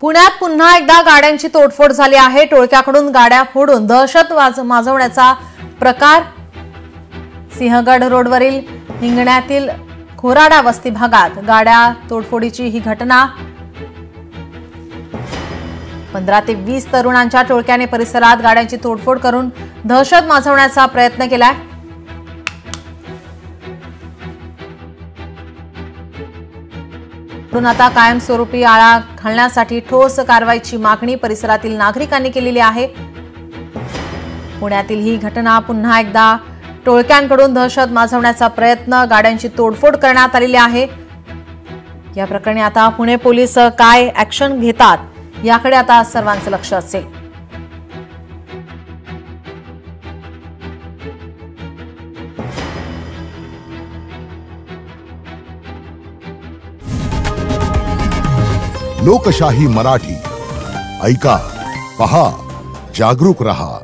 पुण्यात पुन्हा एकदा गाड्यांची तोडफोड झाली आहे। टोळक्याकडून गाड्या फोडून दहशत माजवण्याचा प्रकार। सिंहगड रोडवरील हिंगण्यातील खोराडा वस्ती भागात गाड्या तोडफोडीची ही घटना। 15 ते 20 तरुणांच्या टोळक्याने परिसरात गाड्यांची तोडफोड करून दहशत माजवण्याचा प्रयत्न केलाय। आता कायमस्वरूपी आळा घालण्यासाठी ठोस कारवाईची मागणी परिसरातील नागरिकांनी केलेली आहे। पुण्यातील ही घटना पुन्हा एकदा टोळक्यांकडून दहशत माजवण्याचा प्रयत्न, गाड्यांची तोडफोड करण्यात आलेली आहे। या प्रकरणी आता पुणे पोलीस काय ऍक्शन घेतात याकडे आता सर्वांचं लक्ष असेल। लोकशाही मराठी ऐका, पहा, जागरूक रहा।